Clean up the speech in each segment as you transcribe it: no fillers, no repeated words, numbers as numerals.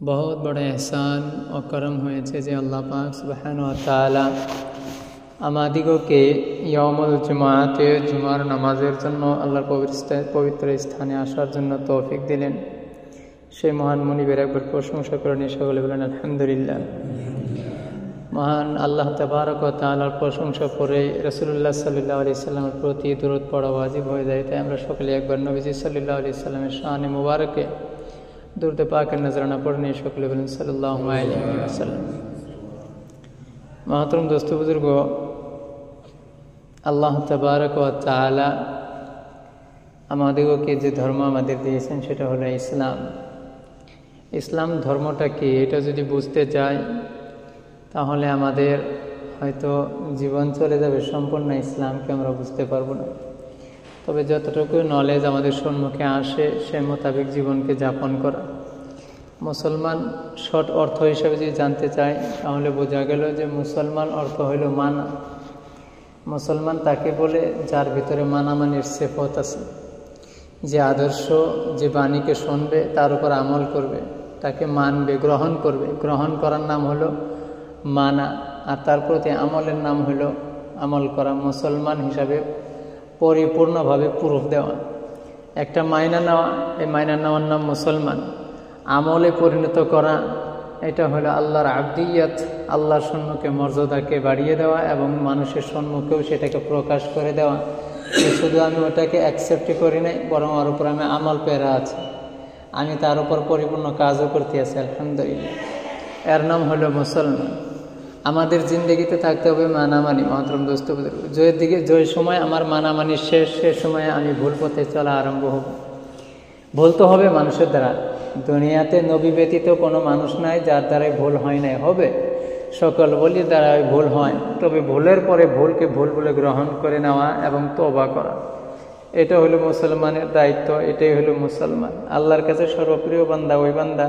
बहुत बड़ा एहसान और करम হয়েছে যে আল্লাহ পাক সুবহানাহু ওয়া তাআলা আমাদিগকে ইয়াউমুল জুমাতে জুমার নামাজের জন্য আল্লাহর পবিত্র স্থানে আসার জন্য তৌফিক দিলেন। সেই মহান মুনিবের একবার প্রশংসা করেন, সকলে বলেন আলহামদুলিল্লাহ। মহান আল্লাহ তাবারক ওয়া তাআলার প্রশংসা করে রাসূলুল্লাহ সাল্লাল্লাহু আলাইহি সাল্লামের প্রতি দরুদ পড়া ওয়াজিব হয়ে যায়। তাই আমরা সকলে একবার নবীজি সাল্লাল্লাহু আলাইহি সাল্লামের শানে মুবারকে দুরুদ পাকের নজরানা পড়ে নিয়ে সকলে বলেন সাল্লাল্লাহু আলাইহি ওয়াসাল্লাম। মহতরম দোস্ত বুজুর্গ, আল্লাহ তাবারক ওয়া তাআলা আমাদেরকে যে ধর্ম আমাদের দিয়েছেন সেটা হলো ইসলাম। ইসলাম ধর্মটা কি এটা যদি বুঝতে চাই তাহলে আমাদের হয়তো জীবন চলে যাবে, সম্পূর্ণ ইসলামকে আমরা বুঝতে পারবো না। তবে যতটুকু নলেজ আমাদের সম্মুখে আসে সে মোতাবেক জীবনকে যাপন করা। মুসলমান শর্ট অর্থ হিসেবে যদি জানতে চাই তাহলে বোঝা গেল যে মুসলমান অর্থ হইল মানা। মুসলমান তাকে বলে যার ভিতরে মানামানির সিফত আছে, যে আদর্শ যে বাণীকে শুনবে তার উপর আমল করবে, তাকে মানবে, গ্রহণ করবে। গ্রহণ করার নাম হলো মানা, আর তার প্রতি আমলের নাম হলো আমল করা। মুসলমান হিসাবে পরিপূর্ণভাবে প্রুফ দেওয়া, একটা মাইনা নেওয়া, এই মাইনা নেওয়ার নাম মুসলমান। আমলে পরিণত করা, এটা হলো আল্লাহর আবদিয়াত, আল্লাহর সম্মুখে মর্যাদাকে বাড়িয়ে দেওয়া এবং মানুষের সম্মুখেও সেটাকে প্রকাশ করে দেওয়া। শুধু আমি ওটাকে অ্যাকসেপ্ট করি নাই, বরং ওর উপর আমি আমল পেরা আছে, আমি তার উপর পরিপূর্ণ কাজও করতে আছি আলহামদুলিল্লাহ। এর নাম হলো মুসলমান। আমাদের জিন্দগিতে থাকতে হবে মানামানি। মহতরম দোস্ত বুজুর্গ, যে সময় আমার মানামানি শেষ, সে সময় আমি ভুল পথে চলা আরম্ভ হব। ভুল তো হবে মানুষের দ্বারা। দুনিয়াতে নবী ব্যতীত কোনো মানুষ নাই যার দ্বারাই ভুল হয় নাই, হবে সকল বলির দ্বারাই ভুল হয়। তবে ভুলের পরে ভুলকে ভুল বলে গ্রহণ করে নেওয়া এবং তওবা করা, এটা হলো মুসলমানের দায়িত্ব। এটাই হলো মুসলমান। আল্লাহর কাছে সর্বপ্রিয় বান্দা ওই বান্দা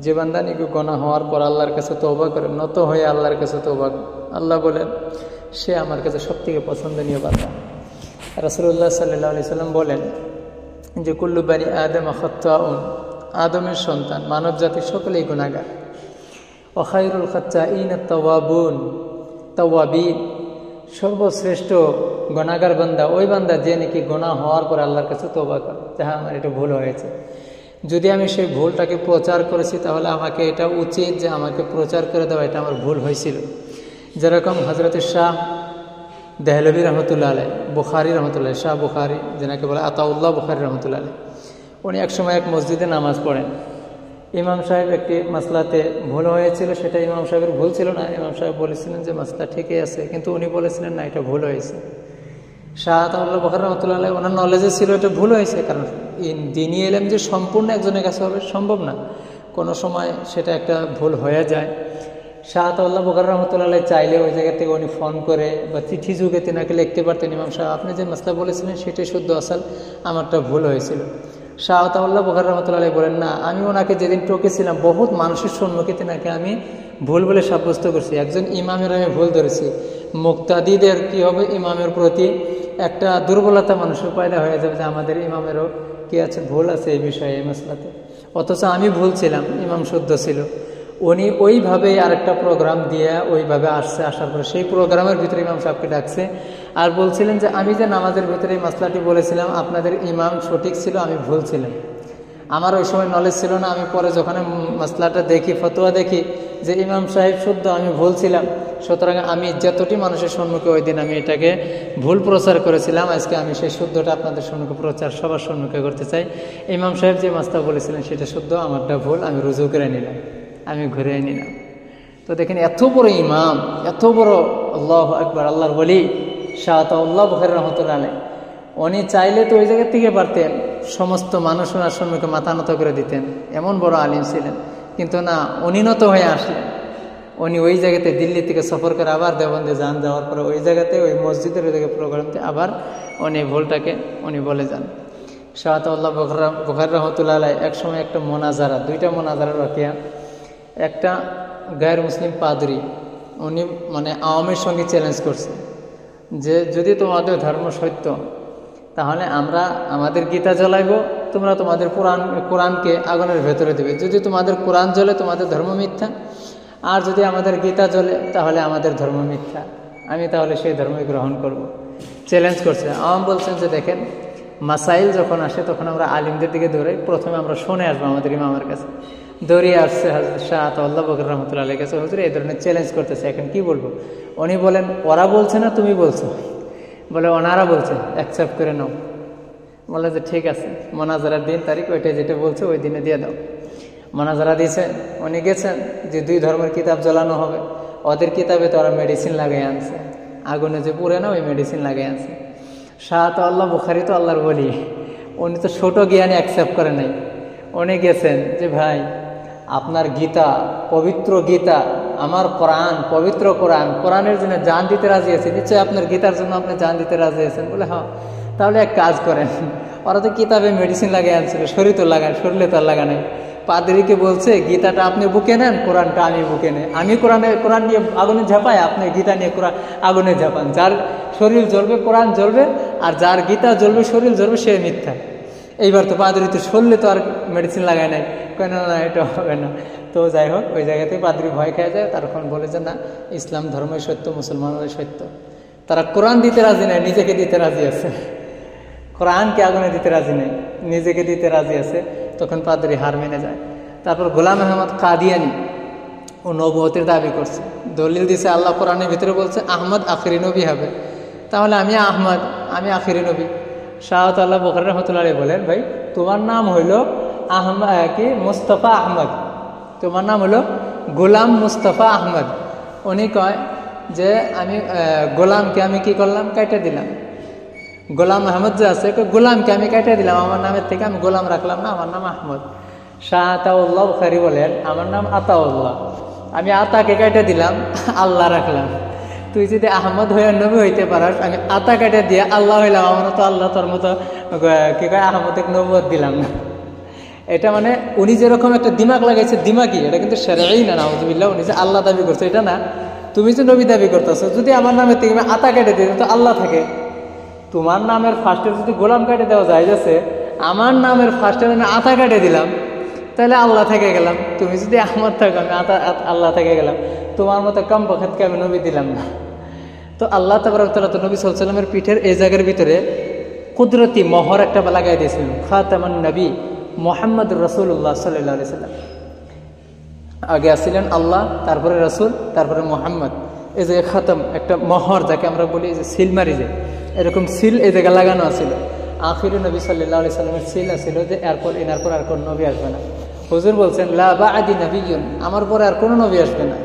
যে বান্দা নাকি গুনাহ হওয়ার পর আল্লাহর কাছে তওবা করে, নত হয়ে আল্লাহর কাছে তওবা করে। আল্লাহ বলেন সে আমার কাছে সবথেকে পছন্দনীয় বান্দা। রাসূলুল্লাহ সাল্লাল্লাহু আলাইহি সাল্লাম বলেন যে কুল্লু বানি আদম খাত্তাউন, আদমের সন্তান মানব জাতির সকলেই গুনাহগার। ওয়া খায়রুল খাত্তাইন আত-তাওয়াবুন, তাওয়াবিন, সর্বশ্রেষ্ঠ গুনাহগার বান্দা ওই বান্দা যে নাকি গুনাহ হওয়ার পর আল্লাহর কাছে তওবা করে, যে হ্যাঁ আমার এটা ভুল হয়েছে। যদি আমি সেই ভুলটাকে প্রচার করেছি তাহলে আমাকে এটা উচিত যে আমাকে প্রচার করে দেওয়া, এটা আমার ভুল হয়েছিল। যেরকম হযরত শাহ দেহলভী রহমতুল্লাহ আলাইহি, বুখারী রহমতুল্লাহ, শাহ বুখারী যেনাকে বলে আতাউল্লাহ বুখারী রহমতুল্লাহ আলাইহি, উনি একসময় এক মসজিদে নামাজ পড়েন। ইমাম সাহেব একটি মাসলাতে ভুল হয়েছিল, সেটা ইমাম সাহেবের ভুল ছিল না। ইমাম সাহেব বলেছিলেন যে মাসলা ঠিকই আছে, কিন্তু উনি বলেছিলেন না এটা ভুল হয়েছে। শাহ আতাউল্লাহ বুখারী রহমতুল্লাহ আলাইহি ওনার নলেজে ছিল এটা ভুল হয়েছে, কারণ দ্বীনি ইলম যে সম্পূর্ণ একজনের কাছে হবে সম্ভব না, কোনো সময় সেটা একটা ভুল হয়ে যায়। শাহ আতাউল্লাহ বুখারী রহমতুল্লাহ আলাইহি চাইলে ওই জায়গা থেকে উনি ফোন করে বা চিঠি যুগে তিনাকে লিখতে পারতেন, ইমাম সাহেব আপনি যে মাসলা বলেছিলেন সেটাই শুদ্ধ আসল, আমারটা ভুল হয়েছিল। শাহ আতাউল্লাহ বুখারী রহমতুল্লাহ আলাইহি বলেন না, আমি ওনাকে যেদিন টকেছিলাম বহুত মানুষের সম্মুখে তিনাকে আমি ভুল বলে সাব্যস্ত করছি। একজন ইমামের আমি ভুল ধরেছি, মুক্তাদিদের কি হবে, ইমামের প্রতি একটা দুর্বলতা মানুষের পয়দা হয়ে যাবে যে আমাদের ইমামেরও কি আছে, ভুল আছে এই বিষয়ে, এই মাসলাতে। অথচ আমি ভুল ছিলাম, ইমাম শুদ্ধ ছিল। উনি ওইভাবেই আরেকটা প্রোগ্রাম দিয়ে ওইভাবে আসছে। আসার পরে সেই প্রোগ্রামের ভিতরে ইমাম সাহেবকে ডাকছে আর বলছিলেন যে আমি যে নামাজের ভিতরে এই মাসলাটি বলেছিলাম আপনাদের ইমাম সঠিক ছিল, আমি ভুল ছিলাম। আমার ওই সময় নলেজ ছিল না। আমি পরে যখন মাসলাটা দেখি, ফতোয়া দেখি যে ইমাম সাহেব শুদ্ধ, আমি ভুল ছিলাম। সুতরাং আমি যতটি মানুষের সম্মুখে ওই দিন আমি এটাকে ভুল প্রচার করেছিলাম, আজকে আমি সেই শুদ্ধটা আপনাদের সম্মুখে প্রচার সবার সম্মুখে করতে চাই। ইমাম সাহেব যে মাসলা বলেছিলেন সেটা শুদ্ধ, আমারটা ভুল, আমি রুজু করে নিলাম, আমি ঘুরে নিলাম। তো দেখেন এত বড় ইমাম, এত বড় আল্লাহু আকবার, আল্লাহর ওলি শাহ আতাউল্লাহ বুখারী রহমতুল্লাহ আলাইহি, উনি চাইলে তো ওই জায়গা থেকে পারতেন সমস্ত মানুষ ওনার সম্মুখে মাথা নত করে দিতেন, এমন বড় আলিম ছিলেন। কিন্তু না, উনি নত হয়ে আসলেন। উনি ওই জায়গাতে দিল্লি থেকে সফর করে আবার দেওবন্দে যান, যাওয়ার পরে ওই জায়গাতে ওই মসজিদের ওই জায়গায় প্রোগ্রামতে আবার উনি ভুলটাকে উনি বলে যান। শাহ আতাউল্লাহ বুখারী রহমতুল্লাহ আলাইহি এক সময় একটা মোনাজারা, দুইটা মোনাজারার ওয়াকিয়া, একটা গায়ের মুসলিম পাদরি উনি মানে আওয়ামের সঙ্গে চ্যালেঞ্জ করছে যে যদি তোমাদের ধর্ম সত্য তাহলে আমরা আমাদের গীতা জ্বলাইব তোমরা তোমাদের কোরআনকে আগুনের ভেতরে দেবে। যদি তোমাদের কোরআন জ্বলে তোমাদের ধর্ম মিথ্যা, আর যদি আমাদের গীতা জ্বলে তাহলে আমাদের ধর্ম মিথ্যা, আমি তাহলে সেই ধর্মই গ্রহণ করব। চ্যালেঞ্জ করছে। আওয়াম বলছেন যে দেখেন, মাসাইল যখন আসে তখন আমরা আলিমদের দিকে দৌড়াই, প্রথমে আমরা শুনে আসবো আমাদের ইমামের কাছে। দৌড়িয়ে আসছে হযরত শাহ আতাউল্লাহ বকর রহমতুল্লাহ আলাইহির কাছে, হুজুর এই ধরনের চ্যালেঞ্জ করতেছে, এখন কি বলবো? উনি বলেন, ওরা বলছে না তুমি বলছো? বলে ওনারা বলছে, অ্যাকসেপ্ট করে নাও। বলে যে ঠিক আছে, মোনাজারার দিন তারিখ ওইটাই যেটা বলছে ওই দিনে দিয়ে দাও। মোনাজারা দিয়েছে, উনি গেছেন যে দুই ধর্মের কিতাব জ্বালানো হবে। ওদের কিতাবে তো ওরা মেডিসিন লাগাই আনছে, আগুনে যে পুড়ে না ওই মেডিসিন লাগাই আনছে। শাহ আতাউল্লাহ বুখারী তো আল্লাহর ওলি, উনি তো ছোট জ্ঞানে অ্যাকসেপ্ট করে নাই। উনি গেছেন যে ভাই আপনার গীতা, পবিত্র গীতা, আমার কোরআন, পবিত্র কোরআন, কোরআনের জন্য জান দিতে রাজি আছেন, নিশ্চয়ই আপনার গীতার জন্য আপনি জান দিতে রাজি আছেন। বলে হ্যাঁ, তাহলে এক কাজ করেন, ওরা তো কিতাবে মেডিসিন লাগাই আনছিল, শরীর তো লাগান, শরীরে তো আর লাগা নাই। পাদ্রীকে বলছে গীতাটা আপনি বুকে নেন, কোরআনটা আমি বুকে নেই, আমি কোরআন নিয়ে আগুনে ঝাঁপাই, আপনি গীতা নিয়ে কোরআন আগুনে ঝাঁপান। যার শরীর জ্বলবে কোরআন জ্বলবে, আর যার গীতা জ্বলবে শরীর জ্বলবে, সে মিথ্যা। এইবার তো পাদ্রী তো শরীরে তো আর মেডিসিন লাগায় নাই, কেন না এটা হবে না। তো যাই হোক, ওই জায়গাতে পাদ্রী ভয় খেয়ে যায়, তখন বলে যে না, ইসলাম ধর্মই সত্য, মুসলমানরাই সত্য। তারা কোরআন দিতে রাজি নাই, নিজেকে দিতে রাজি আছে। কোরআনকে আগুনে দিতে রাজি নেই, নিজেকে দিতে রাজি আছে। তখন পাদ্রী হার মেনে যায়। তারপর গোলাম আহমদ কাদিয়ানি, ও নবুয়তের দাবি করছে, দলিল দিছে আল্লাহ কোরআনের ভিতরে বলছে আহমদ আখিরি নবী হবে, তাহলে আমি আহমদ, আমি আখিরি নবী। শাহ আতাউল্লাহ বুখারী রহমতুল্লাহ আলাইহি বলেন, ভাই তোমার নাম হইল মুস্তফা আহমদ, তোমার নাম হলো গোলাম মুস্তফা আহমদ। উনি কয় যে আমি গোলামকে আমি কি করলাম, কাইটে দিলাম। গোলাম আহমদ যে আছে, গোলামকে আমি কাইটে দিলাম, আমার নামের থেকে আমি গোলাম রাখলাম না, আমার নাম আহমদ। শাহ আতাউল্লাহ বুখারী বলেন, আমার নাম আতাউল্লাহ, আমি আতাকে কাইটে দিলাম, আল্লাহ রাখলাম। তুই যদি আহমদ হয়ে নবী হইতে পারাস, আমি আতা কাটে দিয়ে আল্লাহ হইলাম, আমার তো আল্লাহ তোর মতো কি কয় আহমদ নবুয়ত দিলাম না। এটা মানে উনি যেরকম একটা দিমাগ লাগাইছে, দিমাগই এটা কিন্তু শরঈ না, নাউযুবিল্লাহ। উনি যে আল্লাহ দাবি করছে এটা না, তুমি যে নবী দাবি করতেছো, যদি আমার নামের থেকে আতা কেটে দিই তো আল্লাহ থাকে। তোমার নামের ফার্স্টে যদি গোলাম কেটে দেওয়া যায় যাচ্ছে, আমার নামের ফার্স্টে আমি আতা কেটে দিলাম, তাহলে আল্লাহ থেকে গেলাম। তুমি যদি আহমদ থাকো, আমি আল্লাহ থেকে গেলাম। তোমার মতো কম বখাতকে আমি নবী দিলাম না। তো আল্লাহ তাবারক তাআলা তো নবী সাল্লাল্লাহু আলাইহি ওয়াসাল্লামের পিঠের এই জায়গার ভিতরে কুদরতি মোহর একটা লাগাই দিয়েছিলেন, খাতামান নবী মুহাম্মদুর রাসূলুল্লাহ সাল্লাল্লাহু আলাইহি ওয়াসাল্লাম। আগে আসছিলেন আল্লাহ, তারপরে রাসূল, তারপরে মুহাম্মদ। এই যে খাতাম, একটা মোহর যাকে আমরা বলি, যে সিল মারি যায়, এরকম সিল এই জায়গায় লাগানো আছিল। আখিরি নবী সাল্লাল্লাহু আলাইহি ওয়াসাল্লামের সিল আছিল যে এরপর এনার পর আর কোন নবী আসবে না। হুজুর বলছেন লা বা'দি নাবিয়্যুন, আমার পরে আর কোনো নবী আসবে না।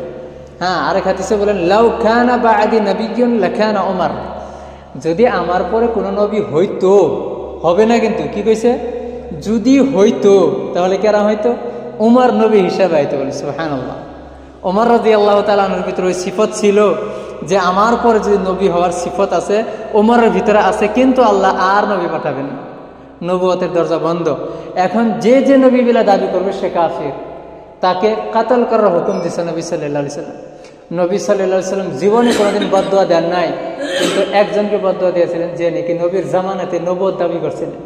হ্যাঁ, আরেক হাদিসে বলেন লাউ কানা বা'দি নাবিয়্যুন লাকানা ওমর, যদি আমার পরে কোনো নবী হইতো, হবে না কিন্তু, কি কইছে, যদি হইতো তাহলে কারা হইতো, ওমর নবী হিসাবে হইতো। বলে সুবহানাল্লাহ। ওমর রাদিয়াল্লাহু তাআলা আনহুর ভিতরে ওই সিফত ছিল যে আমার পরে যদি নবী হওয়ার সিফত আছে, ওমরের ভিতরে আছে, কিন্তু আল্লাহ আর নবী পাঠাবেন না, নবুয়তের দরজা বন্ধ। এখন যে যে নবী বিলা দাবি করবে সে কাফির, তাকে কাতল করার হুকুম দিয়েছে নবী সাল্লাল্লাহু আলাইহি ওয়াসাল্লাম। নবী সাল্লাল্লাহু আলাইহি ওয়াসাল্লাম জীবনে কোনোদিন বদদুয়া দেন নাই, কিন্তু একজনকে বদদুয়া দিয়েছিলেন যে নাকি নবীর জামানাতে নবুয়ত দাবি করছিলেন।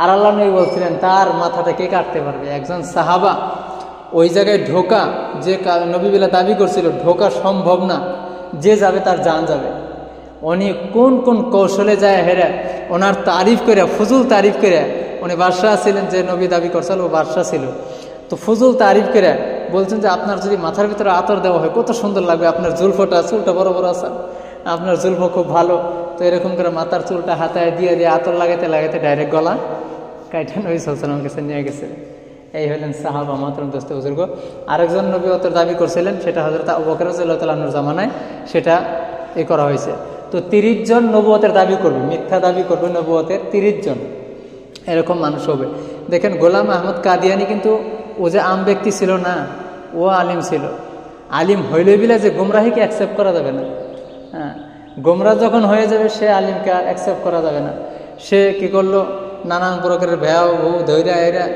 আর আল্লাহ নবী বলছিলেন তার মাথাটা কে কাটতে পারবে? একজন সাহাবা ওই জায়গায় ঢোকা, যে নবী বিলা দাবি করছিল ঢোকা সম্ভব না, যে যাবে তার জান যাবে। উনি কোন কোন কৌশলে যায় হেরে ওনার তারিফ করে, ফুজুল তারিফ করে, উনি বাদশাহ ছিলেন, যে নবী দাবি করছিল ও বাদশাহ ছিল, তো ফুজুল তারিফ করে বলছেন যে আপনার যদি মাথার ভিতরে আতর দেওয়া হয় কত সুন্দর লাগবে, আপনার জুলফটা, চুলটা বড় বড় আছে, আপনার জুলফ খুব ভালো। তো এরকম করে মাথার চুলটা হাতায় দিয়ে দিয়ে আতর লাগাইতে লাগাইতে ডাইরেক্ট গলা কাইটা নবী সাল্লাল্লাহু আলাইহি ওয়াসাল্লামের কাছে নিয়ে গেছে। এই হলেন সাহাবা মাতরম দোস্ত বুজুর্গ। আরেকজন নবুয়তের দাবি করছিলেন, সেটা হযরত আবু বকর রাদিয়াল্লাহু তাআলা আনহুর জামানায় সেটা করা হয়েছে। তো 30 জন নবুয়তের দাবি করবে, মিথ্যা দাবি করবে নবুয়তের 30 জন, এরকম মানুষ হবে। দেখেন গোলাম আহমদ কাদিয়ানি কিন্তু ও যে আম ব্যক্তি ছিল না, ও আলিম ছিল। আলিম হইলে বিলে যে গুমরাহিকে অ্যাকসেপ্ট করা যাবে না। হ্যাঁ, গুমরাহ যখন হয়ে যাবে সে আলিমকে আর অ্যাকসেপ্ট করা যাবে না। সে কি করলো, নানান প্রকারের ভেয়া ধৈর্য এরা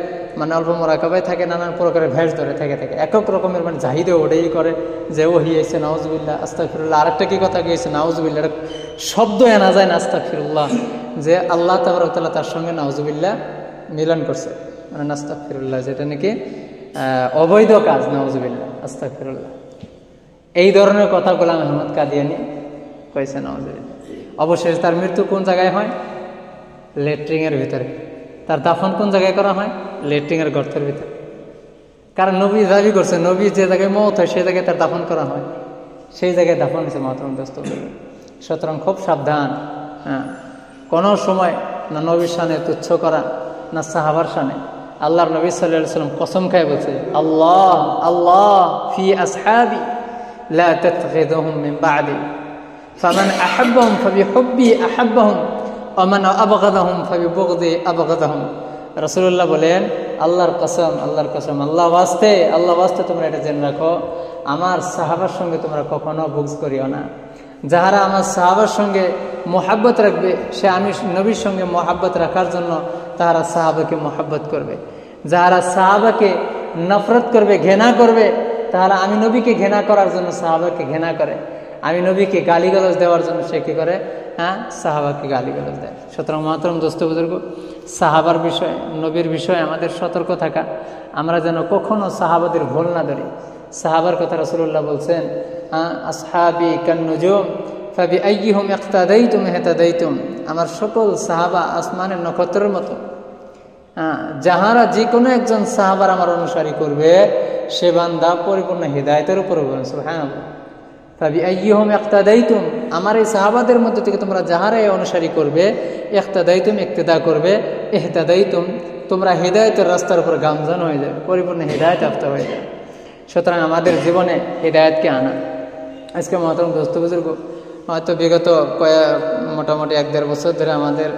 মানে অল্প মোরাকাবায় থাকে, নানান প্রকারের ভেষ ধরে থেকে একক রকমের মানে জাহিদে ওটাই করে যে ও হিয়েছে নাউজুবিল্লাহ আস্তাগফিরুল্লাহ। আরেকটা কি কথা গিয়েছে নাউজুবিল্লাহ, শব্দ এনা যায় না আস্তাগফিরুল্লাহ, যে আল্লাহ তাবারক ওয়া তাআলা তার সঙ্গে নাউজুবিল্লাহ মিলন করছে, মানে আস্তাগফিরুল্লাহ, যেটা নাকি অবৈধ কাজ, নাউজুবিল্লাহ, আস্তাগফিরুল্লাহ। এই ধরনের কথা গোলাম আহমদ কাদিয়ানী কইছে, নাউজুবিল্লাহ। অবশেষে তার মৃত্যু কোন জায়গায় হয়? লেট্রিনের ভিতরে। তার দাফন কোন জায়গায় করা হয়? লেট্রিনের গর্তের ভিতরে। কারণ নবী দাবি করছে নবী যে জায়গায় মওত হয় সেই জায়গায় তার দাফন করা হয়, সেই জায়গায় দাফন হয়েছে মহতরম দোস্ত। সুতরাং খুব সাবধান, হ্যাঁ, কোনো সময় না নবীর শানে তুচ্ছ করা, না সাহাবার শানে। আল্লাহর নবী সাল্লাল্লাহু আলাইহি ওয়াসাল্লাম কসম খায় বলছে, আল্লাহ আল্লাহ ফি আসহাবি লা তাতখিযুহুম মিন বা'দি ফামান আহাব্বাহুম ফাবিহুব্বি আহাব্বাহুম ওয়া মান আবগাদাহুম ফাবিবুগদি আবগাদাহুম। রাসূলুল্লাহ বলেন, আল্লাহর কসম, আল্লাহর কসম, আল্লাহ ওয়াস্তে তোমরা এটা জেনে রাখো, আমার সাহাবার সঙ্গে তোমরা কখনো বুগজ করিও না। যাহারা আমার সাহাবার সঙ্গে মোহাব্বত রাখবে, সে আমি নবীর সঙ্গে মোহাব্বত রাখার জন্য তাহারা সাহাবাকে মোহাব্বত করবে। যাহারা সাহাবাকে নফরত করবে, ঘৃণা করবে, তাহারা আমি নবীকে ঘৃণা করার জন্য সাহাবাকে ঘৃণা করে। আমি নবীকে গালিগালাজ দেওয়ার জন্য সে কী করে? হ্যাঁ, সাহাবাকে গালিগালাজ দেয়। সুতরাং মহতরম দোস্ত বুজুর্গ, সাহাবার বিষয়ে, নবীর বিষয়ে আমাদের সতর্ক থাকা, আমরা যেন কখনো সাহাবাদের ভুল না ধরি। সাহাবার কথা রাসূলুল্লাহ বলছেন, আসহাবি কান্নুজুম ফাবিআইয়িহুম ইক্তাদাইতুম ইহতাদাইতুম। আমার সকল সাহাবা আসমানের নক্ষত্রের মতো। যাহারা যে কোনো একজন সাহাবার আমার অনুসারী করবে, সে বান্দা পরিপূর্ণ হিদায়াতের উপর হবে। সুবহানাল্লাহ। ফাবিআইয়িহুম ইক্তাদাইতুম, আমার এই সাহাবাদের মধ্যে থেকে তোমরা যাহারাই অনুসারী করবে, ইক্তাদাইতুম ইক্তেদা করবে, ইহতাদাইতুম তোমরা হিদায়াতের রাস্তার উপর গামজান হয়ে যাবে, পরিপূর্ণ হিদায়াত প্রাপ্ত হয়ে যাবে। সুতরাং আমাদের জীবনে হিদায়াতকে আনা। আজকে মহতরম দোস্ত বুজুর্গ, হয়তো বিগত মোটামুটি 1-1.5 বছর ধরে আমাদের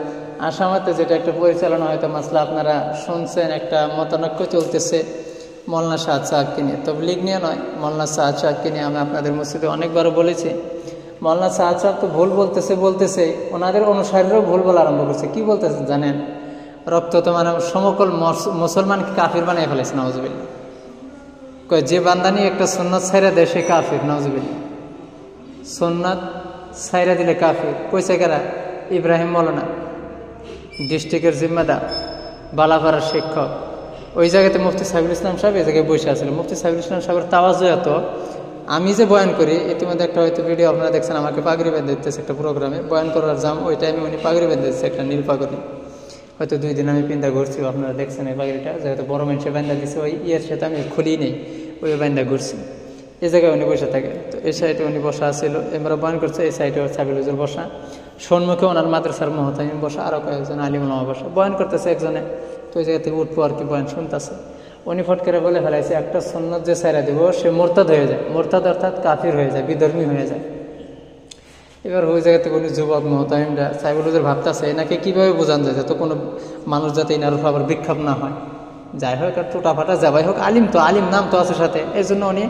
আসামাতে যেটা একটা পরিচালনা হয়তো মাসলা আপনারা শুনছেন, একটা মতানৈক্য চলতেছে মৌলানা সাদ সাহেবকে নিয়ে। তাবলীগ নিয়ে নয়, মৌলানা সাদ সাহেবকে নিয়ে আমি আপনাদের মসজিদে অনেকবারও বলেছি। মৌলানা সাদ সাহেব তো ভুল বলতেছে, ওনাদের অনুসারীরাও ভুল বলা আরম্ভ করছে। কি বলতেছে জানেন? রক্ত তো মানে সমকল মুসলমানকে কাফির বানিয়ে ফেলেছে, নাউজুবিল্লাহ। যে বান্দানি একটা সুন্নত ছাইরা দেয় সে কাফির, নাউজুবিল্লাহ। সুন্নত ছাইরা দিলে কাফির। কইছে কারা? ইব্রাহিম মৌলানা, ডিস্ট্রিক্টের জিম্মাদার, বালাপাড়ার শিক্ষক। ওই জায়গাতে মুফতি সাইফুল ইসলাম সাহেব এই জায়গায় বসে আছিলেন। মুফতি সাইফুল ইসলাম সাহেবের তাওয়াজু এত, আমি যে বয়ান করি, ইতিমধ্যে একটা হয়তো ভিডিও আপনারা দেখছেন, আমাকে পাগড়ি বেঁধে দিতেছে একটা প্রোগ্রামে বয়ান করার জাম, ওই টাইমে উনি পাগড়ি বেঁধে দিচ্ছে, একটা নীল পাগড়ি। হয়তো 2 দিন আমি পিন্দা ঘুরছি, আপনারা দেখছেন এই পাগড়িটা, যেহেতু বড় মানুষে বান্ধা দিচ্ছে, ওই ইয়ের সাথে আমি খুলি নেই, ওই বান্ধা ঘুরছি। এই জায়গায় উনি বসে থাকে। তো এই সাইডে উনি বসা ছিল, আমরা বয়ান করছে, এই সাইডে সাবিল হুজুর বসা, সম্মুখে ওনার মাদ্রাসার মুহতামিম বসা, আরও কয়েকজন আলিম উলামা বসা, বয়ান করতেছে একজনে। তো ওই জায়গা থেকে উঠবো আর কি, বয়ান শুনতেছে। উনি ফট করে বলে ফেলাইছে, একটা সুন্নত যে ছাইরা দিব সে মোরতাদ হয়ে যায়। মোরতাদ অর্থাৎ কাফির হয়ে যায়, বিধর্মী হয়ে যায়। এবার ওই জায়গা থেকে উনি যুবক মুহতামিমরা সাইবুল হুজুর ভাবতেছে এনাকে কীভাবে বোঝানো যায় যাতে কোনো মানুষ যাতে ইনার উপর আবার বিক্ষোভ না হয়। যাই হোক, আর টোটা ফাটা যাবাই হোক, আলিম তো, আলিম নাম তো আছে সাথে, এই জন্য উনি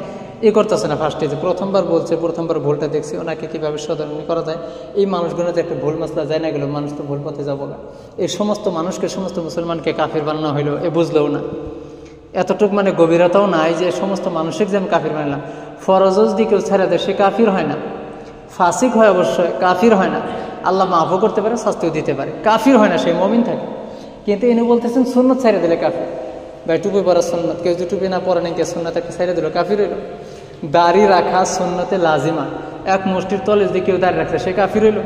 করতেছে না। ফার্স্টে যে প্রথমবার বলছে, প্রথমবার ভুলটা দেখছি, ওনাকে কীভাবে সদারণী করা যায়। এই মানুষগুলোতে একটা ভুল মাসলা যায় না গেলো, মানুষ তো ভুল পথে যাবো না। এই সমস্ত মানুষকে, সমস্ত মুসলমানকে কাফির বানানো হইলো, এ বুঝলেও না। এতটুক মানে গভীরতাও নাই যে সমস্ত মানুষকে যে আমি কাফির বানালাম। ফরজ যদি কেউ ছেড়ে দেয় সে কাফির হয় না, ফাসিক হয় অবশ্যই, কাফির হয় না। আল্লাহ মাফও করতে পারে, শাস্তিও দিতে পারে, কাফির হয় না, সেই মুমিন থাকে। কিন্তু ইনি বলতেছেন সুন্নত ছেড়ে দিলে কাফির। ভাই টুপি পরা সুন্নত, কেউ যদি টুপি না পরে নাকি সুন্নত একটা ছেড়ে দিল, কাফির হইল। দাড়ি রাখা সুন্নতে লাজিমা, এক মুষ্টির তলে যদি কেউ দাড়ি রাখছে সে কাফির হইল,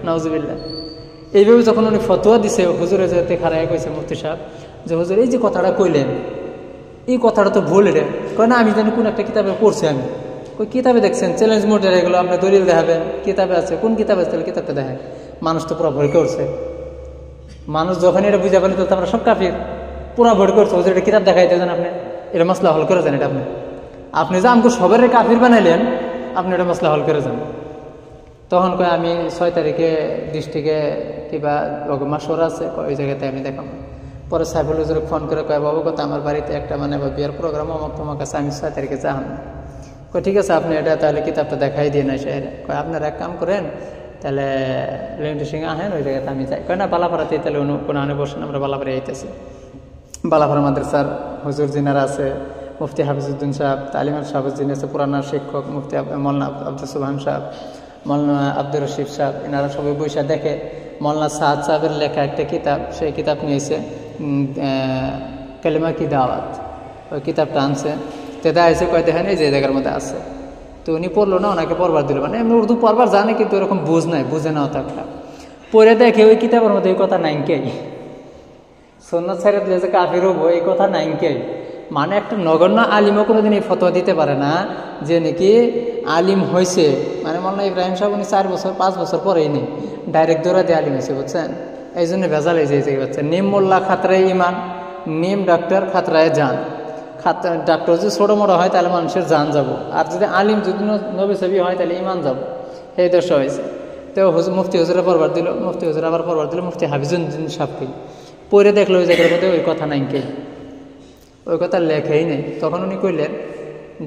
নাউজুবিল্লাহ। এইভাবে যখন উনি ফতোয়া দিছে, হুজুরে যেতে খারায় কইছে মুফতি সাহেব যে হুজুর এই যে কথাটা কইলেন, এই কথাটা তো ভুল। এটা কয় না, আমি জানি কোন একটা কিতাবে পড়ছি। আমি ওই কিতাবে দেখছেন চ্যালেঞ্জ মোডের এগুলো আপনি দলিল দেখাবেন, কিতাবে আছে, কোন কিতাবে আছে? তাহলে কিতাবটা দেখায়। মানুষ তো পুরো ভয় করছে। মানুষ যখন এটা বুঝে পারলে তো আমরা সব কাফির, পুরা ভয় করছে। হুজুর এটা কিতাব দেখাই দেন, আপনি এটা মশলা হল করে যান। এটা আপনি যে আমাকে সবার কাফির বানাইলেন, আপনি এটা মশলা হল করে যান। তখন কয় আমি 6 তারিখে ডিস্ট্রিক্টে কিবা মাসোরা আছে, ওই জায়গাতে আমি দেখাবো। পরে সাইফুল হুজুরকে ফোন করে কয়, বাবু কথা আমার বাড়িতে একটা মানে বিয়ের প্রোগ্রাম, অমুক তোমার কাছে আমি 6 তারিখে যান। কয় ঠিক আছে, আপনি এটা তাহলে কিতাবটা দেখাই দিয়ে না। সে কয় আপনারা এক কাম করেন, তাহলে লেন্টু সিং আহেন, ওই জায়গাতে আমি যাই। কয় না, বালাপাড়াতে তাহলে কোনো আনে বসেন, আমরা বালাপাড়া আইতেছি। বালাপাড়া মাদ্রাসার হুজুর যিনারা আছে, মুফতি হাফিজউদ্দিন সাহেব, তালিমার সাহেব যিনি আছে পুরানার শিক্ষক, মুফতি মৌলানা আব্দুল সুবহান সাহেব, মৌলানা আব্দুর রশিদ সাহেব, এনারা সবাই বৈশা দেখে মৌলানা সাদ সাহেবের লেখা একটা কিতাব, সেই কিতাব নিয়েছে কালিমা কি দাওয়াত, ওই কিতাবটা আনছে। তেদা এসে কয় দেখেন এই যে জায়গার মধ্যে আছে। তো উনি পড়লো না, ওনাকে পড়বার দিল, মানে এমনি উর্দু পড়বার জানে কিন্তু এরকম বুঝ নাই, বুঝে নাও থাকলাম। পড়ে দেখে ওই কিতাবের মধ্যে এই কথা নাইনকেই, সুন্নাত ছেড়ে দিলে যে কাফির হবো এই কথা নাইনকেই। মানে একটা নগণ্য আলিমও কোনোদিন এই ফতোয়া দিতে পারে না যে নাকি আলিম হয়েছে, মানে মাওলানা ইব্রাহিম সাহেব উনি 4 বছর 5 বছর পরেই নেই, ডাইরেক্ট দৌড়া দিয়ে আলিম হয়েছে, বুঝছেন। এই জন্য ভেজাল এই যে হচ্ছে নিম মোল্লা খাতরায় ইমান, নিম ডাক্তার খাতরায় যান। ডাক্তার যদি ছোটো মোটো হয় তাহলে মানুষের জান যাব, আর যদি আলিম যদি নবী ছবি হয় তাহলে ইমান যাব, এই দশা হয়েছে। তো মুফতি হুজুরে পড়বার দিল, মুফতি হুজুর আবার পড়বার দিল মুফতি হাফিজুদ্দিন সাহেবকে। পড়ে দেখলো ওই জায়গার মধ্যে ওই কথা নাইকে, ওই কথা লেখেই নেই। তখন উনি কইলেন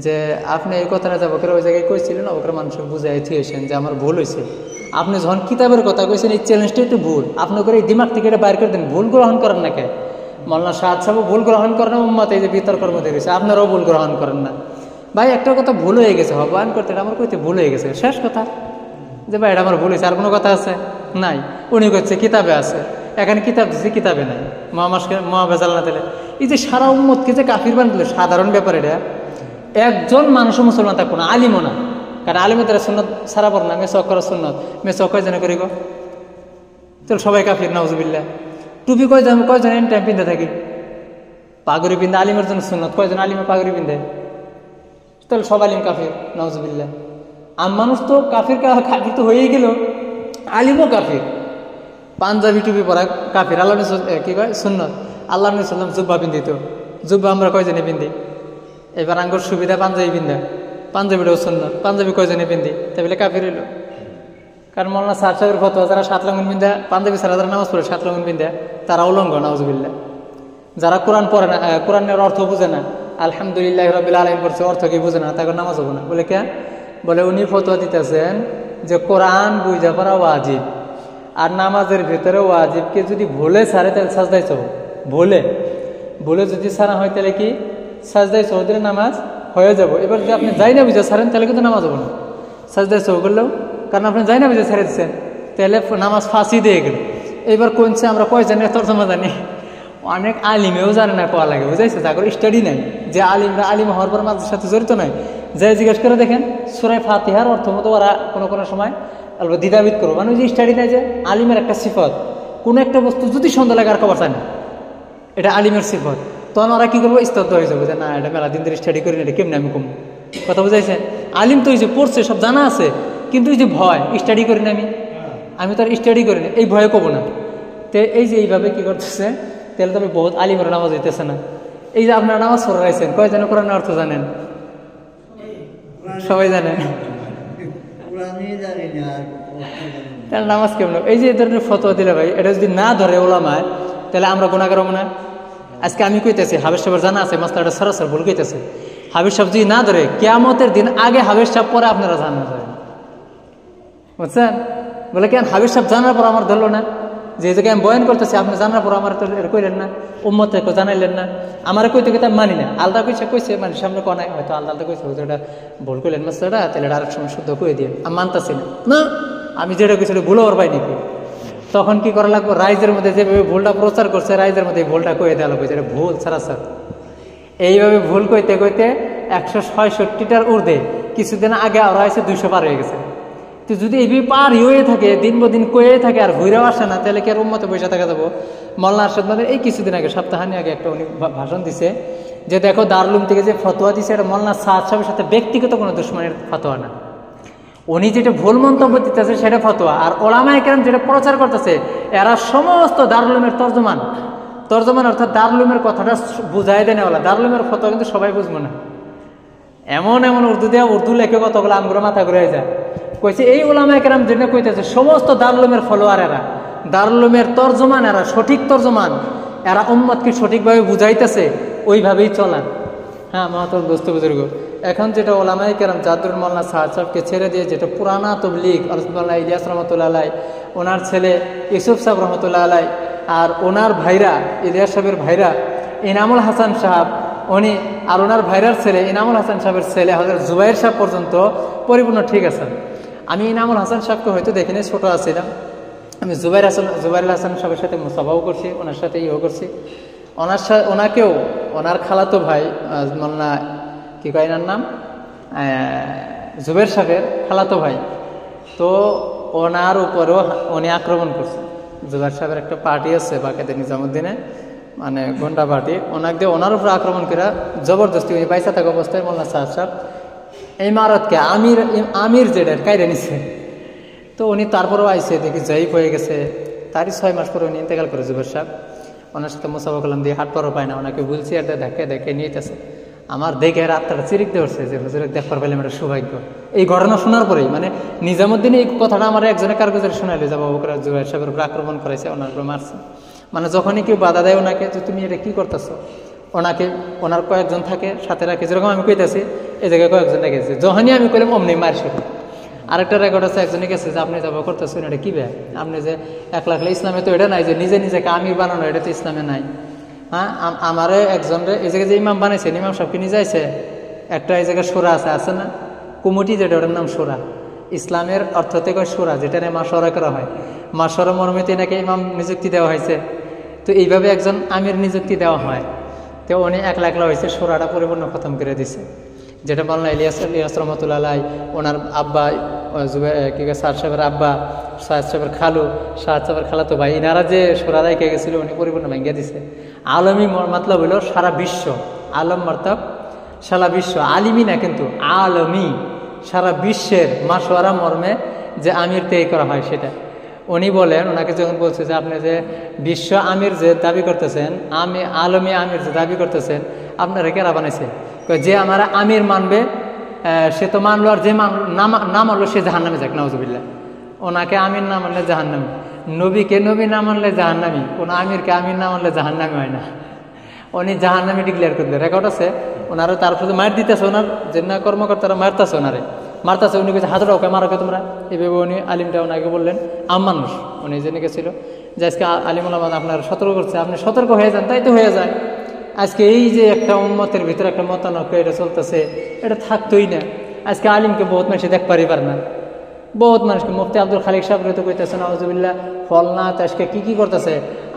যে আপনি এই কথাটা যাবো করে ওই জায়গায় কইছিলেন, ওখানে মানুষকে বুঝাই থিয়েছেন যে আমার ভুল হয়েছে। আপনি যখন কিতাবের কথা কইছেন এই চ্যালেঞ্জটাই তো ভুল, আপনি করে এই দিমাগ থেকে এটা বাইর করে দেন, ভুল গ্রহণ করেন না কে? মাওলানা শাহাদ সাহেব ভুল গ্রহণ করেন, উম্মত এই যে বিতর্কের মধ্যে গেছে, আপনারাও ভুল গ্রহণ করেন না। ভাই একটা কথা ভুল হয়ে গেছে, হবায়ন করতে এটা আমার কইতে ভুল হয়ে গেছে, শেষ কথা। যে ভাই এটা আমার ভুল হয়েছে, আর কোনো কথা আছে নাই? উনি করছে কিতাবে আছে, এখানে কিতাব দিচ্ছে কিতাবে নাই, মহাবেজাল না দিলে। এই যে সারা উম্মতকে যে কাফির বান দিল, সাধারণ ব্যাপার এটা। একজন মানুষও মুসলমান থাকবো না, আলিমও না, কারণ আলিমের দ্বারা সুন্নত সারা পর না, মেসক করা সুন্নত, মেসক কয় যেন করি গো, চল সবাই কাফির নাউজুবিল্লাহ। টুপি কয়জন এন টাইম পিন্ধে থাকি, পাগড়ি পিন্ধে আলিমের জন্য সুন্নত, কয়জন আলিমে পাগড়ি পিন্ধে, তাহলে সব আলিম কাফির নাউজুবিল্লাহ। মানুষ তো কাফির তো হয়েই গেল, আলিমও কাফির। পাঞ্জাবি টুপি পরা কাফির, আল্লাহ কি কয় সুন্নত। আল্লাহ নবী সাল্লাম জুব্বা পিন্ধিত, জুব্বা আমরা কয়জনে পিন্ধি? এবার আঙ্গুর সুবিধা পাঞ্জাবি পিন্ধা, পাঞ্জাবিটাও সুন্নত, পাঞ্জাবি কয়জনে পিন্ধি, তাই বলে কাফির হইল। কারণ মাওলানা শাহ সাহেবের ফতোয়া যারা 7 লাঙ্গুন পিন্ধা, পাঞ্জাবি ছাড়া যারা নামাজ পড়ে 7 লাঙ্গুন পিন্ধা, তারা উলঙ্গ নাউজুবিল্লাহ। যারা কোরআন পড়ে না, কোরআনের অর্থ বুঝে না, আলহামদুলিল্লাহ রাব্বিল আলামিন পড়ছে, অর্থ কি বুঝে না, তাকে নামাজ হবো না। বলে কে? বলে উনি ফতোয়া দিতেছেন যে কোরআন বুঝা পড়া ওয়াজিব, আর নামাজের ভিতরে ওয়াজিবকে যদি ভুলে ছাড়ে তাহলে সাজদায় চৌ, ভুলে যদি ছাড়া হয় তাহলে কি সাজদায় চৌ দিলে নামাজ হয়ে যাব। এবার যদি আপনি যাই না বুঝে ছাড়েন তাহলে কিন্তু নামাজ হবো না সাজদায় চৌ করলেও, কারণ আপনি যাই না বুঝে ছেড়ে দিচ্ছেন, তাহলে নামাজ ফাঁসি দিয়ে গেল। এবার কোনছে আমরা কয়জনের তর্জমা জানি, অনেক আলিমেও জানে না কোয়া লাগে, বুঝাইছে, তারপর স্টাডি নাই, যে আলিমরা আলিম হওয়ার পর মাঝের সাথে জড়িত নয়, যাই জিজ্ঞেস করে দেখেন সূরা ফাতিহার অর্থ মতো ওরা কোনো সময় দ্বিধাবিদ করবো, মানে ওই যে স্টাডি নাই, যে আলিমের একটা সিফত, কোনো একটা বস্তু যদি সন্দেহ লাগে আর খবর চায় না, এটা আলিমের সিফত, তখন ওরা কি করবো স্তব্ধ হয়ে যাবে, যে না এটা মেলা দিন ধরে স্টাডি করি না, এটা কেমনি আমি কম কথা বুঝাইছে। আলিম তো এই যে পড়ছে সব জানা আছে, কিন্তু এই যে ভয় স্টাডি করি না আমি তো আর স্টাডি করি না, এই ভয়ে কব না। তো এই যে এইভাবে কি করতেছে, তাহলে তবে বহুত আলিমের নামাজ হইতেছে না। এই যে আপনারা নামাজ পড়াইছেন, কয় যেন কোরআনের অর্থ জানেন? সবাই জানেন, তাহলে নামাজ কেমন? এই যে এই ধরনের ফতোয়া দিলে ভাই, এটা যদি না ধরে ওলামায়, তাহলে আমরা গুনাহগার হবো না? আজকে আমি কইতেছি, হাবেজ সাহেবের জানা আছে মাসলাটা সরাসরি ভুল কইতেছে, হাবেজ সাহেব যদি না ধরে, কিয়ামতের দিন আগে হাবেজ সাহেব পরে আপনারা জানা যায়, বুঝছেন? বলে কেন হাবেজ সাহেব জানার পর আমার ধরলো না, যে জায়গায় আমি বয়ান করতেছি আপনি জানার পর আমার তো কইলেন না, উম্মতে জানাইলেন না, আমার কইতে কইতে আমি মানি না, আলাদা কইছে মানে সামনে কনায় হয়তো আলাদা কইছে, ওটা ভুল করলেন মাসলাটা, তাহলে আরেক সময় শুদ্ধ করে দিয়ে আমি মানতাছি না, আমি যেটা কইছি ভুল হওয়ার পাই নাকি। তখন কি করা লাগবে, রাইজের মধ্যে যেভাবে ভুলটা প্রচার করছে, রাইজের মধ্যে ভুলটা কয়ে দেওয়া লাগবে, যেটা ভুল ছাড়া স্যার। এইভাবে ভুল কইতে কইতে 166টার ঊর্ধ্বে, কিছুদিন আগে ওরা এসে 200 পার হয়ে গেছে। তো যদি এইভাবে পার হয়ে থাকে, দিন দিন কয়ে থাকে, আর ঘুরেও আসে না, তাহলে কি আর উম্মতে বসে থাকা যাবো? মোল্লা আরশাদ মাদের এই কিছুদিন আগে, সপ্তাহানি আগে একটা উনি ভাষণ দিছে, যে দেখো দারুলুম থেকে যে ফতোয়া দিছে, এটা মোল্লা শাহাদ সাহেবের সাথে ব্যক্তিগত কোনো দুশমনের ফতোয়া না, উনি যেটা ভুল মন্তব্য দিতেছে সেটা ফতোয়া, আর ওলামায়ে কেরাম যেটা প্রচার করতেছে, এরা সমস্ত দারুলুমের তর্জমান অর্থাৎ দারুলুমের কথাটা বুঝাই দেয় না, দারুলুমের ফতোয়া কিন্তু সবাই বুঝবো না, এমন উর্দু দেওয়া, উর্দু লেখে কতগুলো আমগুলো মাথা ঘুরে যায়। কইছে এই ওলামায়ে কেরাম যেটা কইতেছে, সমস্ত দারুলুমের ফলোয়ার এরা, দারুলুমের তর্জমান এরা, সঠিক তর্জমান এরা, উম্মতকে সঠিকভাবে বুঝাইতেছে, ওইভাবেই চলান। হ্যাঁ মাহাতর দোস্ত বুজুর্গ, এখন যেটা ওলামায়ে কেরাম জাদরুল মোল্লা শাহাদ সাহেবকে ছেড়ে দিয়ে যেটা পুরানা তবলিগ আলহামদুলিল্লাহ ইলিয়াস রহমতুল্লাহ আলাই, ওনার ছেলে ইউসুফ সাহেব রহমতুল্লাহ আলাই, আর ওনার ভাইরা ইলিয়াস সাহেবের ভাইরা ইনামুল হাসান সাহেব, উনি আর ওনার ভাইরার ছেলে ইনামুল হাসান সাহেবের ছেলে হযরত জুবাইর সাহেব পর্যন্ত পরিপূর্ণ ঠিক আছেন। আমি ইনামুল হাসান সাহেবকে হয়তো দেখিনি, ছোট আছিলাম, আমি জুবাইর হাসান সাহেবের সাথে মুসাফাও করছি, ওনার সাথে ইয়েও করছি। ওনাকেও ওনার খালাতো ভাই মোল্লা কি কয় এনার নাম, জুবাইর সাহেবের খালাতো ভাই, তো ওনার উপরেও উনি আক্রমণ করছে। জুবাইর সাহেবের একটা পার্টি আছে বাকেতে নিজামুদ্দিনে, মানে গন্ডা পার্টি, ওনাকে ওনার উপরে আক্রমণ করে জবরদস্তি উনি বাইসা থাকা অবস্থায় মোল্লা সাহেব এই মারতকে আমির যেটার কাইরে নিছে। তো উনি তারপরেও আইসে, দেখি জয়ীফ হয়ে গেছে। তারই 6 মাস পরে উনি ইন্তেকাল করে জুবাইর সাহেব। ওনার সাথে মুসাফা করলাম, দিয়ে হাট পারও পায় না, ওনাকে বলছি একটা দেখে নিয়েছে। আমার দেখে রাতটা চিরিক দেওয়াছে যে হুজুরে দেখবার পেলাম, এটা সৌভাগ্য। এই ঘটনা শোনার পরেই মানে নিজামুদ্দিন এই কথাটা আমার একজনের কারগজের শোনাইলো যে বাবু জুবাইর সাহেবের উপর আক্রমণ করেছে, ওনার উপরে মারছে। মানে যখনই কেউ বাধা দেয় ওনাকে যে তুমি এটা কী করতেছো, ওনার কয়েকজন থাকে সাথে রাখে, যেরকম আমি কইতেছি এই জায়গায় কয়েকজন রেখেছে, যখনই আমি কইলাম অমনি মার শুরু। আরেকটা রেকর্ড আছে, একজনই গেছে যে আপনি যাবো করতেছেন এটা কী ব্যয়, আপনি যে একলা ইসলামে তো এটা নাই যে নিজেকে আমির বানানো, এটা তো ইসলামে নাই। হ্যাঁ, আমারে একজনের এই জায়গায় যে ইমাম বানাইছে, ইমাম সাহেবকে নিয়ে যাইছে একটা এই জায়গায় সোরা আছে না কুমুটি, যেটা ওটার নাম সোরা। ইসলামের অর্থ থেকে সোরা, যেটা নিয়ে মাসওয়ারা করা হয়, মাসওয়ারা মর্মেতে নাকি ইমাম নিযুক্তি দেওয়া হয়েছে। তো এইভাবে একজন আমির নিযুক্তি দেওয়া হয়। তো উনি একলা হয়েছে, সোরাটা পরিপূর্ণ খতম করে দিছে, যেটা বললাম ইলিয়াস রহমতুল্লাহ আলাই, ওনার আব্বা সাদ সাহেবের আব্বা, সাদ সাহেবের খালু, সাদ সাহেবের খালাতো ভাই, ইনারা যে সোরারা কে গেছিল উনি পরিপূর্ণ ভেঙে দিছে। আলমী মতলব হইল সারা বিশ্ব, আলম মর্তব সারা বিশ্ব, আলিমী না কিন্তু আলমী, সারা বিশ্বের মাসওয়ারা মর্মে যে আমির তৈরি করা হয় সেটা। উনি বলেন, ওনাকে যখন বলছে যে আপনি যে বিশ্ব আমির যে দাবি করতেছেন, আলমী আমির যে দাবি করতেছেন, আপনারা কেরা বানাইছে? যে আমার আমির মানবে সে তো মানলো, আর যে না মানলো সে জাহান্নামে যাক, নাউজুবিল্লাহ। ওনাকে আমির না মানলে জাহান্নামী, নবীকে নবী না মানলে জাহান্নামী, কোনো আমিরকে আমির না মানলে জাহান্নামী হয় না। উনি জাহান্নামী ডিক্লেয়ার করলেন, রেকর্ড আছে। ওনারা তারপরে মার দিতেছে, ওনার যে না কর্মকর্তারা মারতেছে, মারতেছে। উনি বলছে হাতটা ওকে মারোকে তোমরা, এভাবে উনি আলিমটা ওনাকে বললেন মানুষ উনি জেনে গেছিল যে আজকে আলিমুল আমাদ আপনার সতর্ক করছে, আপনি সতর্ক হয়ে যান। তাই তো হয়ে যায়। আজকে এই যে একটা উম্মতের ভিতরে একটা মতানৈক্য এটা চলতেছে, এটা থাকতোই না। আজকে আলিমকে বহুত মানুষ দেখ পারিবার না, বহুত মানুষকে। মুফতি আব্দুল খালিক সাহেব তো কইতেছে নাউজুবিল্লাহ, ফলনাথ আজকে কি করতেছে,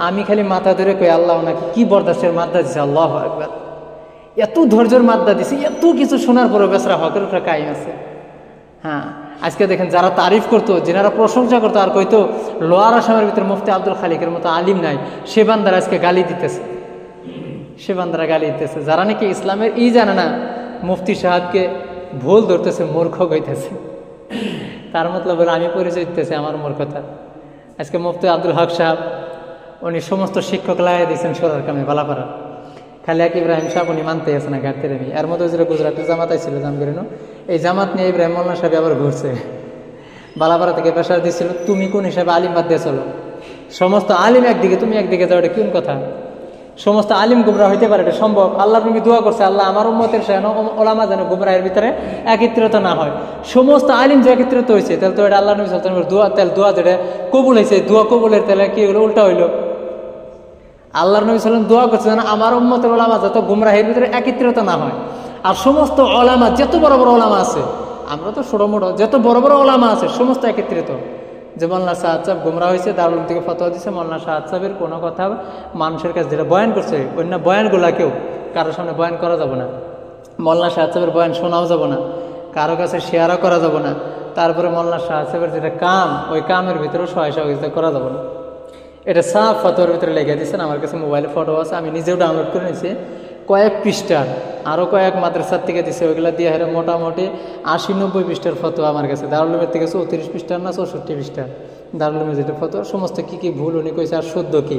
আমি খালি মাথা ধরে কই আল্লাহ ওনাকে কি বরদাস্তের মাদ্দা দিছে, আল্লাহু আকবার, এত ধৈর্যের মাদ্দা দিছে, এত কিছু শোনার পরে বেচারা হকের উপরে কায়েম আছে। হ্যাঁ, আজকে দেখেন যারা তারিফ করতো, যারা প্রশংসা করতো, আর কইতো লোয়ার আসামের ভিতরে মুফতি আব্দুল খালিকের মতো আলিম নাই, সে বান্দারা আজকে গালি দিতেছে, যারা নাকি ইসলামের জানে না, মুফতি সাহেবকে ভুল ধরতেছে, মূর্খ কইতেছে। তার মতলব আমি পরিচয় দিতেছে আমার মূর্খতা। আজকে মুফতি আব্দুল হক সাহেব উনি সমস্ত শিক্ষক লাগিয়ে দিয়েছেন সোরার কামে বালাপাড়া। খালি এক ইব্রাহিম সাহেব উনি মানতে আছে না ঘাটতে রেমি। এর মধ্যে যেটা গুজরাটের জামাত আইছিল জামগিরিনো, এই জামাত নিয়ে ইব্রাহিম মোল্লা সাহেব আবার ঘুরছে, বালাপাড়া থেকে প্রেশার দিচ্ছিল, তুমি কোন হিসাবে আলিম বাদ দিয়ে চলো, সমস্ত আলিম একদিকে তুমি একদিকে যাও, এটা কোন কথা? সমস্ত আলিম গুমরা হইতে পারে, এটা সম্ভব? আল্লাহর নবী দোয়া করছে, আল্লাহ আমার উম্মতের ওলামা যেন গুমরাহের ভিতরে একত্রিত না হয়। সমস্ত আলিম যে একত্রিত হয়েছে, তাহলে তো এটা আল্লাহ নবী সাল্লাল্লাহু আলাইহি ওয়াসাল্লামের দোয়া যেটা কবুল হয়েছে, দোয়া কবুলের তাহলে কি হলো? উল্টা হইলো। আল্লাহর নবী সাল্লাল্লাহু আলাইহি ওয়াসাল্লাম দোয়া করছে যেন আমার উম্মতের ওলামা যত গুমরাহের ভিতরে একত্রিত না হয়। আর সমস্ত ওলামা, যত বড় বড় ওলামা আছে, আমরা তো ছোট মোটো, যত বড় বড় ওলামা আছে সমস্ত একত্রিত। যে মোল্লা সাহাদ সাহেব গুমরা হয়েছে, দারুল থেকে ফতোয়া দিচ্ছে, মোল্লা সাহাদ সাহেবের কোনো কথা মানুষের কাছে যেটা বয়ান করছে, অন্য বয়ানগুলাকেও কারোর সামনে বয়ান করা যাবে না। মোল্লা সাহাদ সাহেবের বয়ান শোনাও যাবে না, কারো কাছে শেয়ারও করা যাবে না। তারপরে মোল্লা সাহাদ সাহেবের যেটা কাম, ওই কামের ভিতরেও সহযোগিতা করা যাবে না। এটা সাফ ফতোয়ার ভিতরে লেগে দিচ্ছেন। আমার কাছে মোবাইলে ফটো আছে, আমি নিজেও ডাউনলোড করে নিয়েছি, কয়েক পৃষ্ঠার, আরও কয়েক মাদ্রাসার থেকে দিচ্ছে, ওইগুলো দিয়ে হেরে মোটামুটি 80-90 পৃষ্ঠার ফতোয়া আমার কাছে। দারুলুমের থেকে 34 পৃষ্ঠার না 64 পৃষ্ঠার দারুলুমের যেটা ফতোয়া, সমস্ত কী কী ভুল উনি কইছে আর শুদ্ধ কী,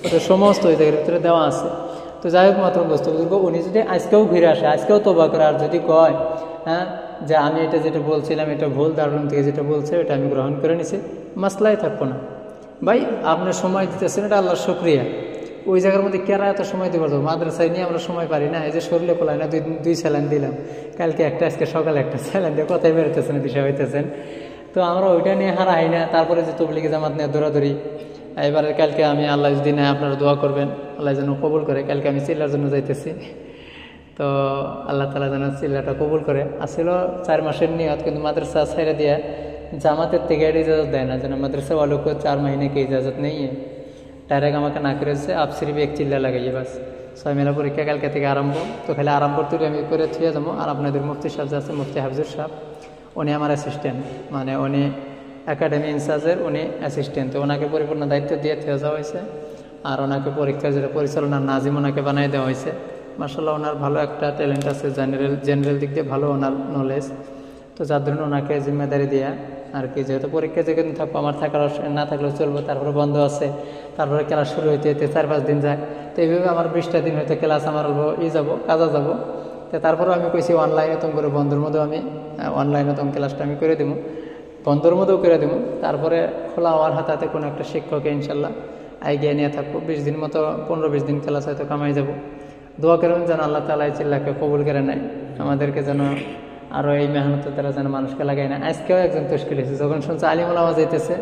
ওটা সমস্ত ওই জায়গার ভিতরে দেওয়া আছে। তো যাই হোক, মাত্র বস্তু বুজুর্গ, উনি যদি আজকেও ঘিরে আসে, আজকেও তোবা করে, আর যদি কয় হ্যাঁ যে আমি এটা যেটা বলছিলাম এটা ভুল, দারুলুম থেকে যেটা বলছে ওটা আমি গ্রহণ করে নিছি, মাসলাই থাকবো না। ভাই আপনার সময় দিতেছেন, এটা আল্লাহর শুকরিয়া। ওই জায়গার মধ্যে কেরা এত সময় দিতে পারবো? মাদ্রাসায় নিয়ে আমরা সময় পারি না। এই যে শরীরে কোলায় না, দুই স্যালাইন দিলাম, কালকে একটা, আজকে সকালে একটা স্যালাইন দিয়ে কথাই বেরোতেছেন, বিষয় হইতেছেন। তো আমরা ওইটা নিয়ে হারাই না। তারপরে যে তবলিগি জামাত নিয়ে দৌড়াদৌড়ি। এবারে কালকে আমি, আল্লাহ যদি নেয় আপনারা দোয়া করবেন, আল্লাহ যেন কবুল করে। কালকে আমি চিল্লার জন্য যাইতেছি, তো আল্লাহ তাআলা যেন চিল্লাটা কবুল করে। আসছিল 4 মাসের নিয়ত, কিন্তু মাদ্রাসা ছেড়ে দিয়ে জামাতের থেকে এটা ইজাজত দেয় না, যেন মাদ্রাসা वालों को 4 महीने की इजाज़त नहीं है। ডাইরেক্ট আমাকে না করে হচ্ছে আপ সিরিফ এক চিল্লা লাগাইয়ে বাস 6 মেলা পরীক্ষা কালকে থেকে আরম্ভ, তো খালি আরম্ভ তুলে আমি করে থুয়ে যাবো। আর আপনাদের মুফতি সাহেব যে আছে, মুফতি হাফিজুর সাহেব, উনি আমার অ্যাসিস্ট্যান্ট, মানে উনি একাডেমি ইনচার্জের উনি অ্যাসিস্ট্যান্ট, তো ওনাকে পরিপূর্ণ দায়িত্ব দিয়ে থুয়ে যাওয়া হয়েছে। আর ওনাকে পরীক্ষা যেটা পরিচালনার নাজিম ওনাকে বানিয়ে দেওয়া হয়েছে। মার্শাল্লাহ ওনার ভালো একটা ট্যালেন্ট আছে, জেনারেল দিক দিয়ে ভালো ওনার নলেজ, তো যার জন্য ওনাকে জিম্মেদারি দেওয়া আর কি। যেহেতু পরীক্ষা যেখানে থাকবো, আমার থাকার না থাকলেও চলবো, তারপরে বন্ধ আছে, তারপরে ক্লাস শুরু হইতে হইতে 4-5 দিন যায়। তো এইভাবে আমার 20টা দিন হয়তো ক্লাস আমার যাবো, কাজা যাবো। তো তারপরেও আমি কইছি অনলাইনে তুমি করে, বন্ধুর মধ্যেও আমি অনলাইনে তুমি ক্লাসটা আমি করে দেবো, বন্ধুর মধ্যেও করে দেবো। তারপরে খোলা আমার হাতে কোনো একটা শিক্ষককে ইনশাল্লাহ এগিয়ে নিয়ে থাকবো। 20 দিন মতো, 15-20 দিন ক্লাস হয়তো কামাই যাবো। দোয়া করেন যেন আল্লাহ তাআলা এই চিল্লাকে কবুল করে নেয়, আমাদেরকে যেন আরও এই মেহনতের দ্বারা যেন মানুষকে লাগায় না। আজকেও একজন তশকিল হয়েছে, যখন শুনছে আলিম ওলামা যাইতেছে,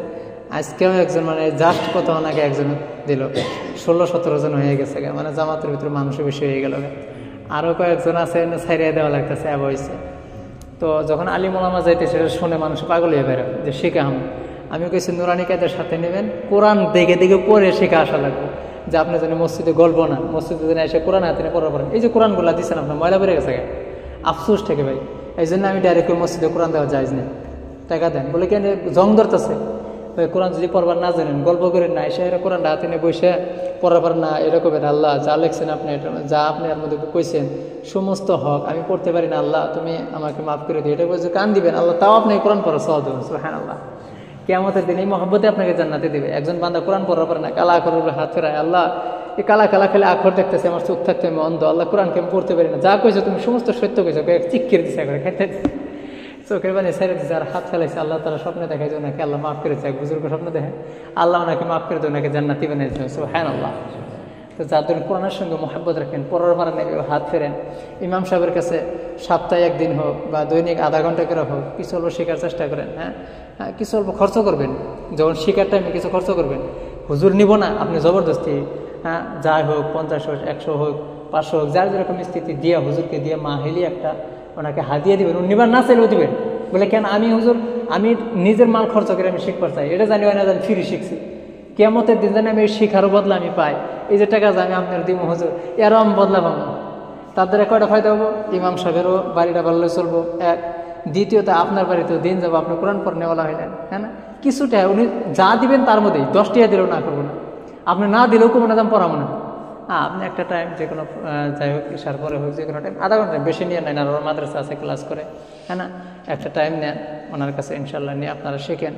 আজকেও একজন, মানে জাস্ট কত আগে একজন দিল, 16-17 জন হয়ে গেছে, মানে জামাতের ভিতরে মানুষের বেশি হয়ে গেল। আরও কয়েকজন আছে ছাইরিয়ে দেওয়া লাগতেছে, অ্যাব হয়েছে। তো যখন আলিম ওলামা যাইতেছে সেটা শুনে মানুষ পাগল হয়ে বেরো যে শিখা আমি কইছি নুরানি কায়দার সাথে নেবেন, কোরআন দেখে দেখে পড়ে শিখে আসা লাগবে। যে আপনি যেন মসজিদে গল্প না, মসজিদে যেন এসে কোরআন হাতে পড়া পড়েন। এই যে কোরআনগুলো দিচ্ছেন আপনার ময়লা বেড়ে গেছে, আফসোস থেকে ভাই। এই জন্য আমি ডাইরেক্ট মসজিদে কোরআন দেওয়া যাইজ না, টাকা দেন বলে কেন জং ধরতেছে। কোরআন যদি পড়বার না জানেন, গল্প করেন না, এসে কোরআন হাতে নিয়ে বসে পড়াবার না, এরকম আল্লাহ যা লেখছেন আপনি, যা আপনি এর মধ্যে কইছেন সমস্ত হক আমি পড়তে পারি না, আল্লাহ তুমি আমাকে মাফ করে দিও, এটা বলছে কান দিবেন আল্লাহ, তাও আপনি কোরআন পড়া সওয়াব দেবেন। সুবহানাল্লাহ। কিয়ামতের দিন এই মহব্বতে আপনাকে জান্নাতে দিবে। একজন বান্দা কোরআন পড়া পারে না, কালা আখরের উপরে হাত ফেরায়, আল্লাহ এই কালা কালা খেলে আখর দেখতেছে, আমার চোখ থাকতে আমি অন্ধ, আল্লাহ কোরআনকে আমি পড়তে পারি না, যা কইছো তুমি সমস্ত সত্য কইছো, চিক্কির দিছে করে খাইতে চোখের পানি ছেড়ে দিচ্ছে, আর হাত ফেলাইছে। আল্লাহ তারা স্বপ্নে দেখায় যে ওনাকে আল্লাহ মাফ করেছে, এক বুজুর্গ স্বপ্ন দেখে আল্লাহ ওনাকে মাফ করে দিয়ে ওনাকে জান্নাতি বানিয়েছে। সুবহানাল্লাহ। তো যাদের কোরআনের সঙ্গে মহব্বত রাখেন, পড়ার পারেন হাত ফেরেন, ইমাম সাহেবের কাছে সপ্তাহে 1 দিন হোক বা দৈনিক আধা ঘন্টা করে হোক কিছু অল্প শেখার চেষ্টা করেন। হ্যাঁ, কিছু অল্প খরচ করবেন, যখন শেখার টাইমে কিছু খরচ করবেন। হুজুর নিব না, আপনি জবরদস্তি যাই হোক 50 হোক 100 হোক 500 হোক, যার যেরকম স্থিতি দিয়া হুজুরকে দিয়ে মাহিলি একটা ওনাকে হাদিয়া দিবেন, নিবার না চাইলেও দিবেন। বলে কেন আমি হুজুর আমি নিজের মাল খরচ করে আমি শিখবার চাই, এটা জানি হয় না জানি ফ্রি শিখছি, কিয়ামতের দিন জানি আমি শিখারও বদলা আমি পাই, এই যে টাকা আমি আপনার দিব হুজুর, এরও আমি বদলা পাবো। তাদের কয়টা ফায়দা হবো, ইমাম সাহেবেরও বাড়িটা ভালো চলবো, এক। দ্বিতীয়ত আপনার বাড়িতেও দিন যাবো, আপনি কোরআন পড়নেওয়ালা হইলেন। হ্যাঁ না, কিছুটা উনি যা দিবেন তার মধ্যেই 10 টাকা দিলেও না করবো না, আপনি না দিলেও কোনো দাম পড়াবো না। আপনি একটা টাইম যে কোনো যাই হোক ইশার পরে হোক, যে কোনো টাইম আধা ঘন্টা বেশি নিয়ে নেন, আর ওর মাদ্রাসা আছে ক্লাস করে, হ্যাঁ না, একটা টাইম নেন ওনার কাছে ইনশাল্লাহ, নিয়ে আপনারা শেখেন।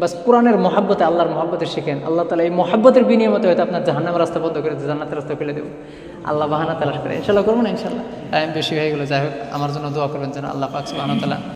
বাস কোরআনের মহাব্বতে, আল্লাহর মহাব্বতে শিখেন। আল্লাহ তালা এই মহাব্বতের বিনিময়ে হয়তো আপনার জাহান্নামের রাস্তা বন্ধ করে জান্নাতের রাস্তা ফেলে দেবো। আল্লাহ বাহানা তালাশ করে ইনশাল্লাহ করবো না, ইনশাল্লাহ টাইম বেশি হয়ে গেলো। যাই হোক আমার জন্য দোয়া করবেন যেন আল্লাহ পাক সুবহানাহু ওয়া তাআলা